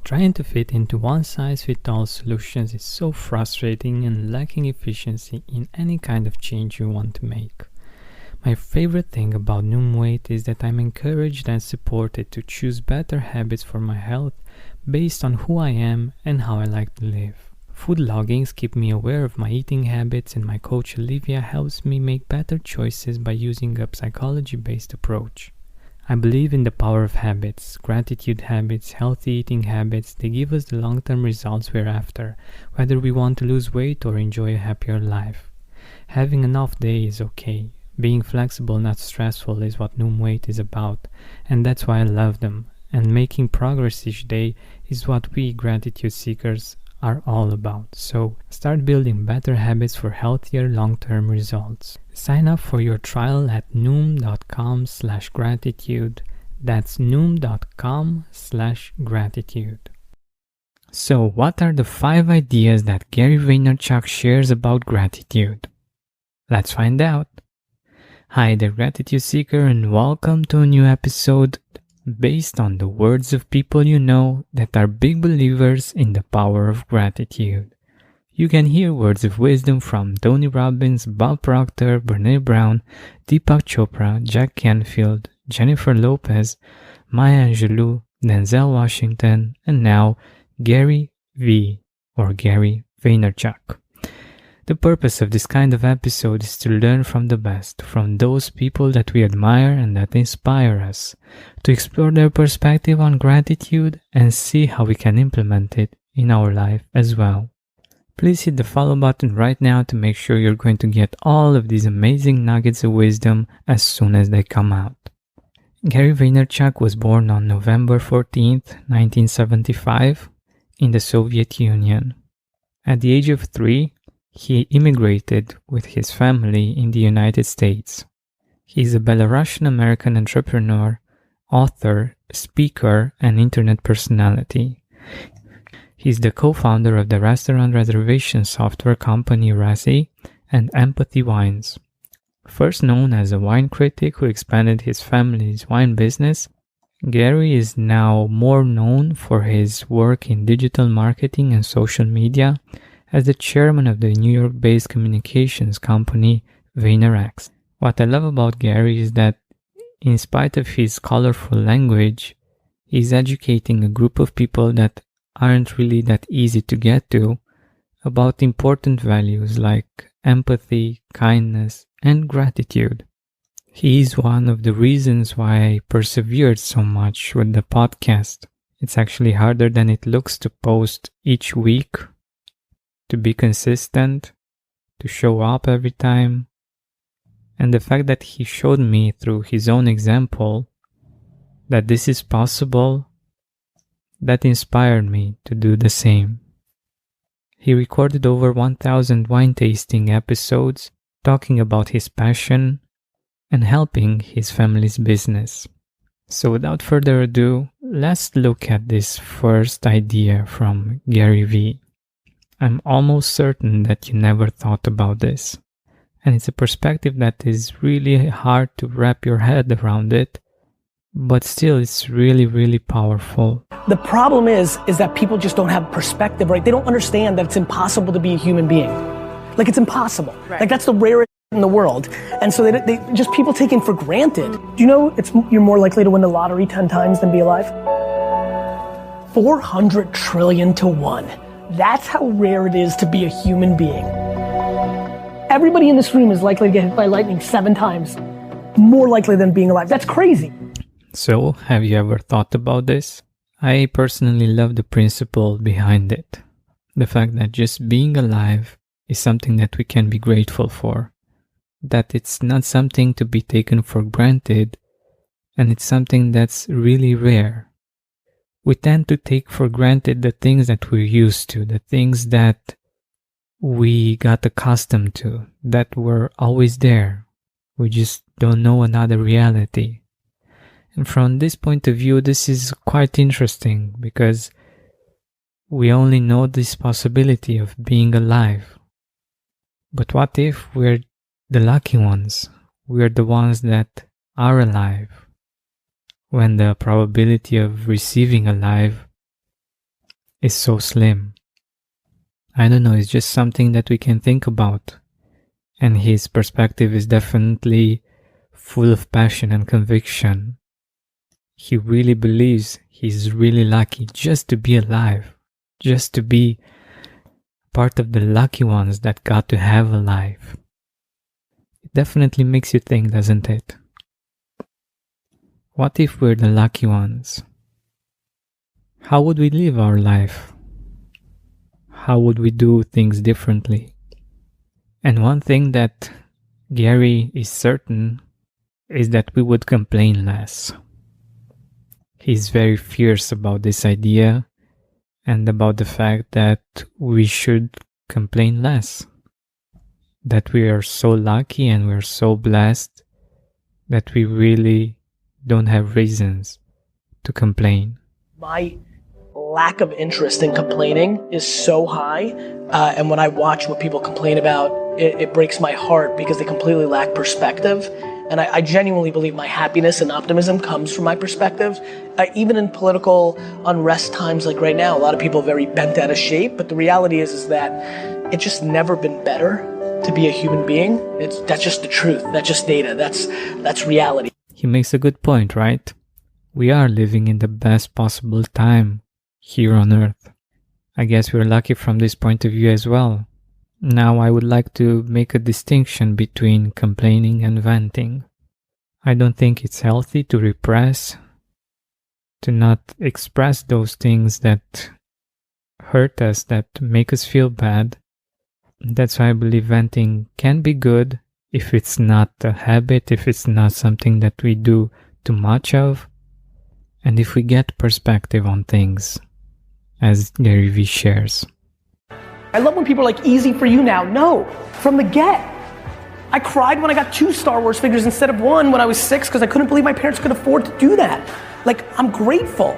Trying to fit into one-size-fits-all solutions is so frustrating and lacking efficiency in any kind of change you want to make. My favorite thing about Noom is that I'm encouraged and supported to choose better habits for my health based on who I am and how I like to live. Food loggings keep me aware of my eating habits, and my coach Olivia helps me make better choices by using a psychology-based approach. I believe in the power of habits, gratitude habits, healthy eating habits. They give us the long-term results we're after, whether we want to lose weight or enjoy a happier life. Having an off day is okay. Being flexible, not stressful, is what Noom is about, and that's why I love them. And making progress each day is what we gratitude seekers are all about. So start building better habits for healthier long-term results. Sign up for your trial at noom.com/gratitude. That's noom.com/gratitude. So what are the 5 ideas that Gary Vaynerchuck shares about gratitude? Let's find out. Hi there, gratitude seeker, and welcome to a new episode based on the words of people you know that are big believers in the power of gratitude. You can hear words of wisdom from Tony Robbins, Bob Proctor, Brené Brown, Deepak Chopra, Jack Canfield, Jennifer Lopez, Maya Angelou, Denzel Washington, and now Gary V, or Gary Vaynerchuck. The purpose of this kind of episode is to learn from the best, from those people that we admire and that inspire us, to explore their perspective on gratitude and see how we can implement it in our life as well. Please hit the follow button right now to make sure you're going to get all of these amazing nuggets of wisdom as soon as they come out. Gary Vaynerchuck was born on November 14th, 1975, in the Soviet Union. At the age of 3, he immigrated with his family in the United States. He is a Belarusian-American entrepreneur, author, speaker, and internet personality. He is the co-founder of the restaurant reservation software company Razzie and Empathy Wines. First known as a wine critic who expanded his family's wine business, Gary is now more known for his work in digital marketing and social media as the chairman of the New York-based communications company Vaynerchuck. What I love about Gary is that, in spite of his colorful language, he's educating a group of people that aren't really that easy to get to about important values like empathy, kindness, and gratitude. He is one of the reasons why I persevered so much with the podcast. It's actually harder than it looks to post each week, to be consistent, to show up every time. And the fact that he showed me through his own example that this is possible, that inspired me to do the same. He recorded over 1,000 wine tasting episodes talking about his passion and helping his family's business. So without further ado, let's look at this first idea from Gary V. I'm almost certain that you never thought about this, and it's a perspective that is really hard to wrap your head around it, but still it's really, really powerful. The problem is that people just don't have perspective, right? They don't understand that it's impossible to be a human being. Like, it's impossible. Right. Like, that's the rarest in the world. And so they just people taken for granted. Do you know you're more likely to win the lottery 10 times than be alive? 400 trillion to 1. That's how rare it is to be a human being. Everybody in this room is likely to get hit by lightning 7 times, more likely than being alive. That's crazy. So, have you ever thought about this? I personally love the principle behind it. The fact that just being alive is something that we can be grateful for. That it's not something to be taken for granted, and it's something that's really rare. We tend to take for granted the things that we're used to, the things that we got accustomed to, that were always there. We just don't know another reality. And from this point of view, this is quite interesting because we only know this possibility of being alive. But what if we're the lucky ones? We're the ones that are alive, when the probability of receiving a life is so slim. I don't know, it's just something that we can think about. And his perspective is definitely full of passion and conviction. He really believes he's really lucky just to be alive, just to be part of the lucky ones that got to have a life. It definitely makes you think, doesn't it? What if we're the lucky ones? How would we live our life? How would we do things differently? And one thing that Gary is certain is that we would complain less. He's very fierce about this idea and about the fact that we should complain less. That we are so lucky and we're so blessed that we really don't have reasons to complain. My lack of interest in complaining is so high, and when I watch what people complain about, it breaks my heart because they completely lack perspective. And I genuinely believe my happiness and optimism comes from my perspective. Even in political unrest times like right now, a lot of people are very bent out of shape, but the reality is that it's just never been better to be a human being. That's just the truth. That's just data. That's reality. He makes a good point, right? We are living in the best possible time here on Earth. I guess we're lucky from this point of view as well. Now I would like to make a distinction between complaining and venting. I don't think it's healthy to repress, to not express those things that hurt us, that make us feel bad. That's why I believe venting can be good if it's not a habit, if it's not something that we do too much of, and if we get perspective on things, as Gary Vee shares. I love when people are like, easy for you now. No, from the get. I cried when I got 2 Star Wars figures instead of 1 when I was 6 because I couldn't believe my parents could afford to do that. Like, I'm grateful.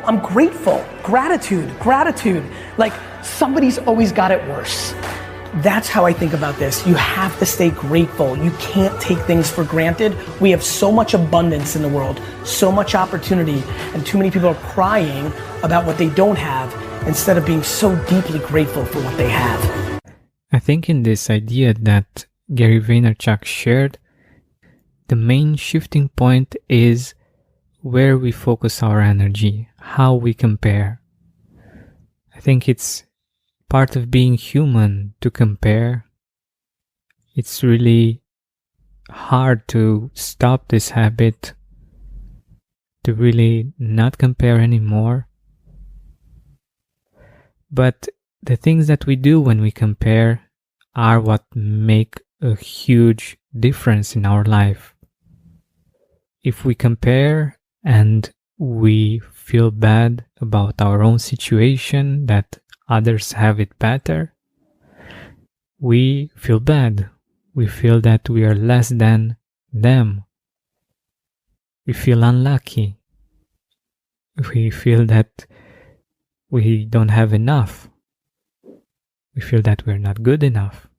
Gratitude. Like, somebody's always got it worse. That's how I think about this. You have to stay grateful. You can't take things for granted. We have so much abundance in the world, so much opportunity, and too many people are crying about what they don't have instead of being so deeply grateful for what they have. I think in this idea that Gary Vaynerchuck shared, the main shifting point is where we focus our energy, how we compare. I think it's part of being human to compare. It's really hard to stop this habit, to really not compare anymore. But the things that we do when we compare are what make a huge difference in our life. If we compare and we feel bad about our own situation, that others have it better, we feel bad. We feel that we are less than them. We feel unlucky. We feel that we don't have enough. We feel that we're not good enough.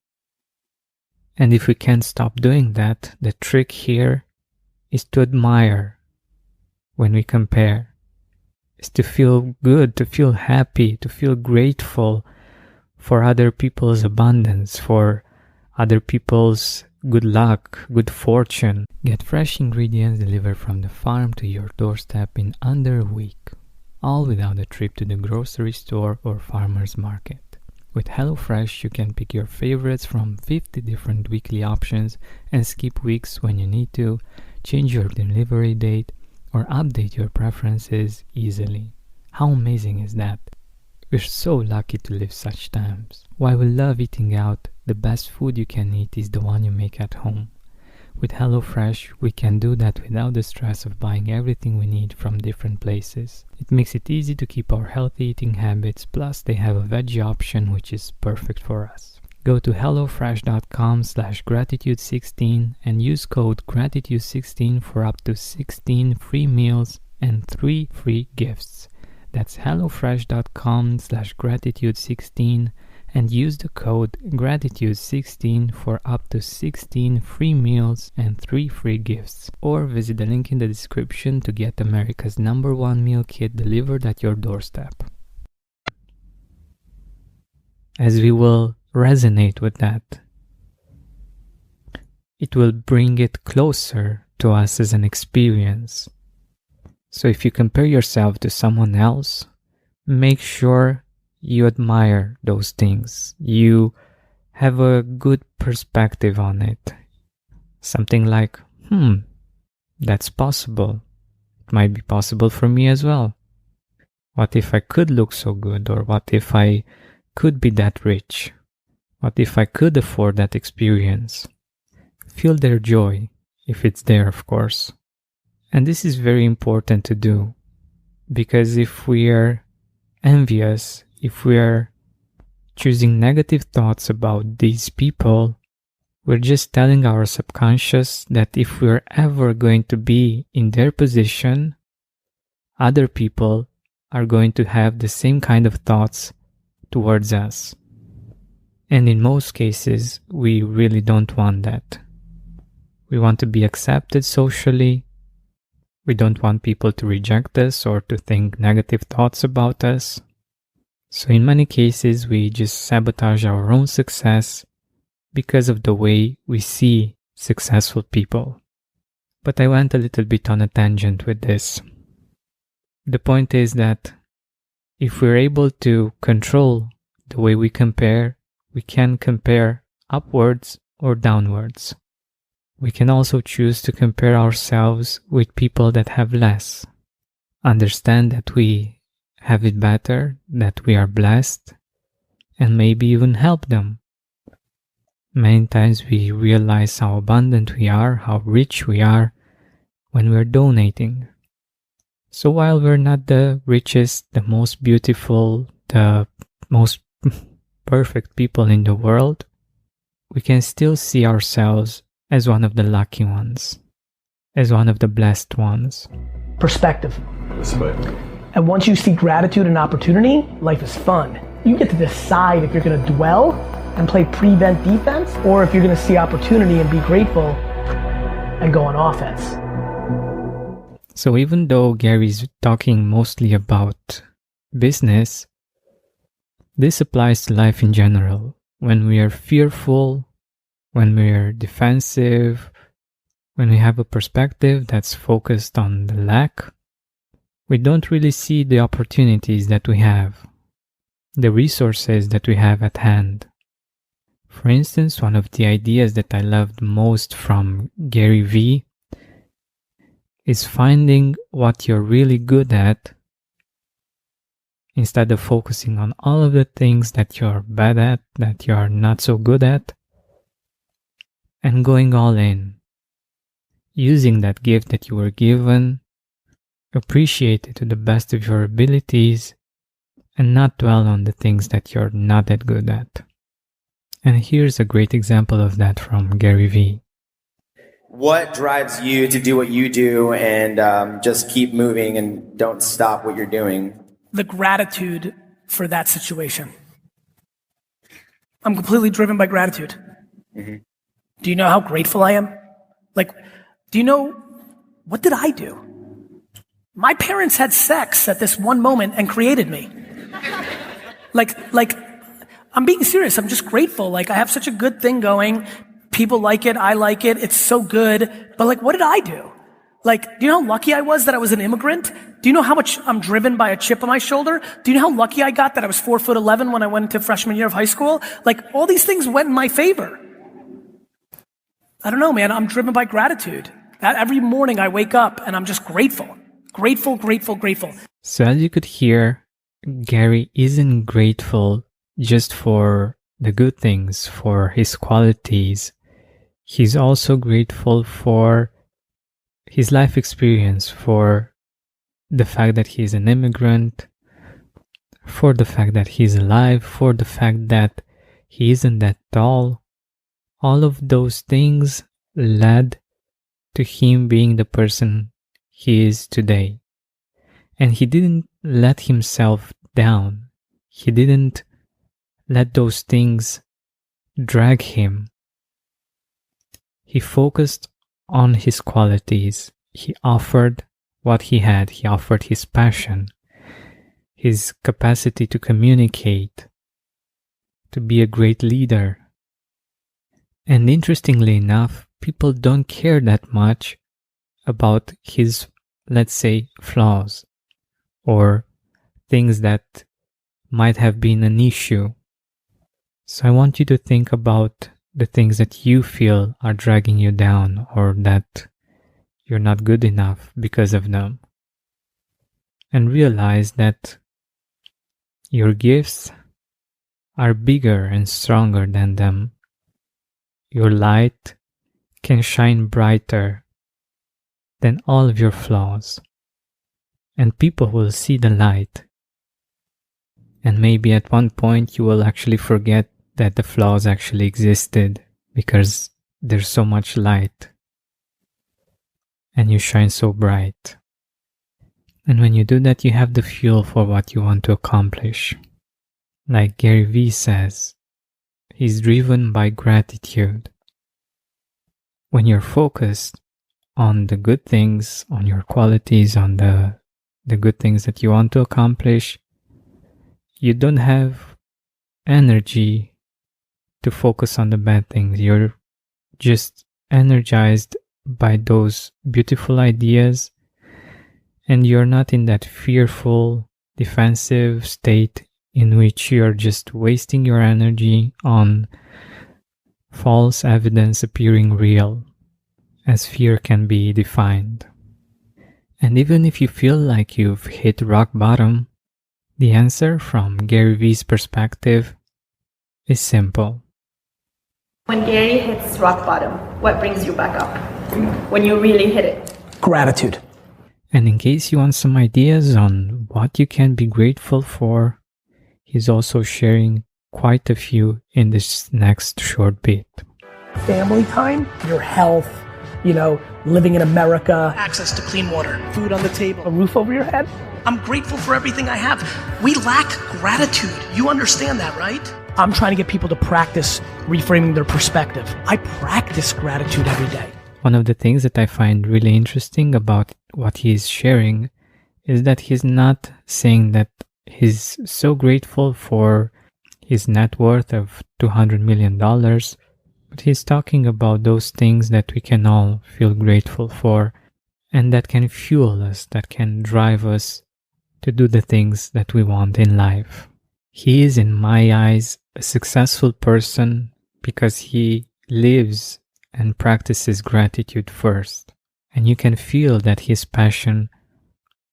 And if we can't stop doing that, the trick here is to admire when we compare. Is to feel good, to feel happy, to feel grateful for other people's abundance, for other people's good luck, good fortune. Get fresh ingredients delivered from the farm to your doorstep in under a week, all without a trip to the grocery store or farmer's market. With HelloFresh, you can pick your favorites from 50 different weekly options and skip weeks when you need to, change your delivery date, or update your preferences easily. How amazing is that? We're so lucky to live such times. While we love eating out, the best food you can eat is the one you make at home. With HelloFresh, we can do that without the stress of buying everything we need from different places. It makes it easy to keep our healthy eating habits, plus they have a veggie option which is perfect for us. Go to hellofresh.com/gratitude16 and use code gratitude16 for up to 16 free meals and 3 free gifts. That's hellofresh.com/gratitude16 and use the code gratitude16 for up to 16 free meals and 3 free gifts. Or visit the link in the description to get America's #1 meal kit delivered at your doorstep. as we will resonate with that. It will bring it closer to us as an experience. So if you compare yourself to someone else, make sure you admire those things. You have a good perspective on it. Something like, that's possible. It might be possible for me as well. What if I could look so good? Or what if I could be that rich? What if I could afford that experience? Feel their joy, if it's there, of course. And this is very important to do, because if we are envious, if we are choosing negative thoughts about these people, we're just telling our subconscious that if we're ever going to be in their position, other people are going to have the same kind of thoughts towards us. And in most cases, we really don't want that. We want to be accepted socially. We don't want people to reject us or to think negative thoughts about us. So in many cases, we just sabotage our own success because of the way we see successful people. But I went a little bit on a tangent with this. The point is that if we're able to control the way we compare, we can compare upwards or downwards. We can also choose to compare ourselves with people that have less. Understand that we have it better, that we are blessed, and maybe even help them. Many times we realize how abundant we are, how rich we are when we're donating. So while we're not the richest, the most beautiful, the most perfect people in the world, we can still see ourselves as one of the lucky ones, as one of the blessed ones. Perspective. And once you see gratitude and opportunity, life is fun. You get to decide if you're going to dwell and play prevent defense, or if you're going to see opportunity and be grateful and go on offense. So even though Gary's talking mostly about business, this applies to life in general. When we are fearful, when we are defensive, when we have a perspective that's focused on the lack, we don't really see the opportunities that we have, the resources that we have at hand. For instance, one of the ideas that I loved most from Gary Vee is finding what you're really good at instead of focusing on all of the things that you're bad at, that you're not so good at, and going all in, using that gift that you were given, appreciate it to the best of your abilities, and not dwell on the things that you're not that good at. And here's a great example of that from Gary Vee. What drives you to do what you do and just keep moving and don't stop what you're doing? The gratitude for that situation. I'm completely driven by gratitude. Mm-hmm. Do you know how grateful I am? Do you know, what did I do? My parents had sex at this one moment and created me. I'm being serious. I'm just grateful. I have such a good thing going. People like it. I like it. It's so good. But what did I do? Do you know how lucky I was that I was an immigrant? Do you know how much I'm driven by a chip on my shoulder? Do you know how lucky I got that I was 4'11" when I went into freshman year of high school? All these things went in my favor. I don't know, man. I'm driven by gratitude. Every morning I wake up and I'm just grateful. Grateful, grateful, grateful. So as you could hear, Gary isn't grateful just for the good things, for his qualities. He's also grateful for his life experience, for the fact that he's an immigrant, for the fact that he's alive, for the fact that he isn't that tall. All of those things led to him being the person he is today. And he didn't let himself down. He didn't let those things drag him. He focused on his qualities. He offered what he had. He offered his passion, his capacity to communicate, to be a great leader. And interestingly enough, people don't care that much about his, let's say, flaws or things that might have been an issue. So I want you to think about the things that you feel are dragging you down or that you're not good enough because of them. And realize that your gifts are bigger and stronger than them. Your light can shine brighter than all of your flaws. And people will see the light. And maybe at one point you will actually forget that the flaws actually existed because there's so much light. And you shine so bright. And when you do that, you have the fuel for what you want to accomplish. Like Gary Vee says, he's driven by gratitude. When you're focused on the good things, on your qualities, on the good things that you want to accomplish, you don't have energy to focus on the bad things. You're just energized by those beautiful ideas, and you're not in that fearful, defensive state in which you're just wasting your energy on false evidence appearing real, as fear can be defined. And even if you feel like you've hit rock bottom, the answer from Gary Vee's perspective is simple. When Gary hits rock bottom, what brings you back up? When you really hit it? Gratitude. And in case you want some ideas on what you can be grateful for, he's also sharing quite a few in this next short bit. Family time, your health, living in America, access to clean water, food on the table, a roof over your head. I'm grateful for everything I have. We lack gratitude. You understand that, right? I'm trying to get people to practice reframing their perspective. I practice gratitude every day. One of the things that I find really interesting about what he's sharing is that he's not saying that he's so grateful for his net worth of $200 million, but he's talking about those things that we can all feel grateful for and that can fuel us, that can drive us to do the things that we want in life. He is, in my eyes, a successful person because he lives and practices gratitude first. And you can feel that his passion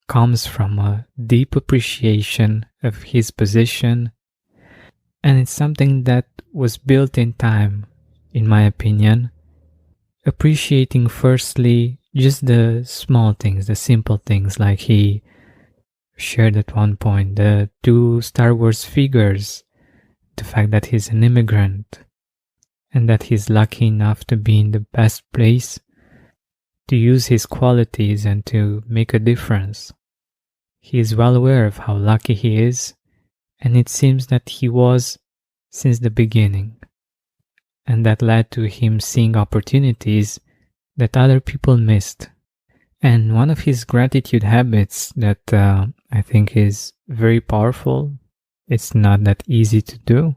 comes from a deep appreciation of his position, and it's something that was built in time, in my opinion, appreciating firstly just the small things, the simple things, like he shared at one point, the 2 Star Wars figures, the fact that he's an immigrant, and that he's lucky enough to be in the best place to use his qualities and to make a difference. He is well aware of how lucky he is, and it seems that he was since the beginning. And that led to him seeing opportunities that other people missed. And one of his gratitude habits that I think is very powerful, it's not that easy to do,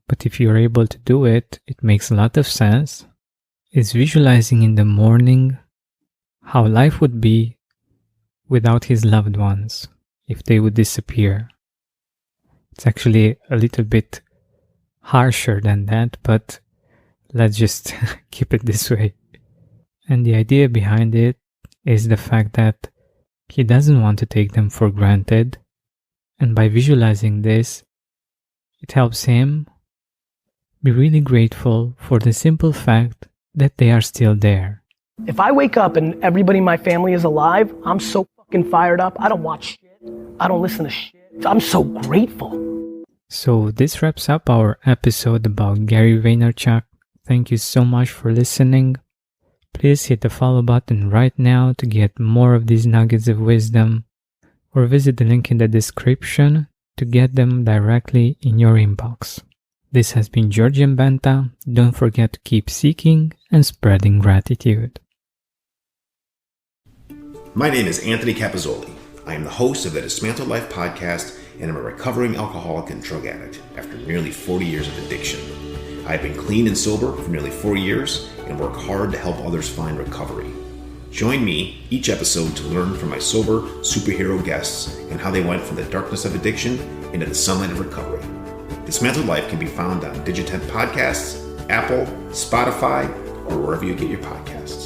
but if you're able to do it, it makes a lot of sense, is visualizing in the morning how life would be without his loved ones, if they would disappear. It's actually a little bit harsher than that, but let's just keep it this way. And the idea behind it is the fact that he doesn't want to take them for granted, and by visualizing this, it helps him be really grateful for the simple fact that they are still there. If I wake up and everybody in my family is alive, I'm so fucking fired up. I don't watch shit. I don't listen to shit. I'm so grateful. So this wraps up our episode about Gary Vaynerchuck. Thank you so much for listening. Please hit the follow button right now to get more of these nuggets of wisdom, or visit the link in the description to get them directly in your inbox. This has been Georgian Benta. Don't forget to keep seeking and spreading gratitude. My name is Anthony Capizzoli. I am the host of the Dismantled Life podcast and I'm a recovering alcoholic and drug addict after nearly 40 years of addiction. I've been clean and sober for nearly 4 years and work hard to help others find recovery. Join me each episode to learn from my sober superhero guests and how they went from the darkness of addiction into the sunlight of recovery. Dismantled Life can be found on Digitent Podcasts, Apple, Spotify, or wherever you get your podcasts.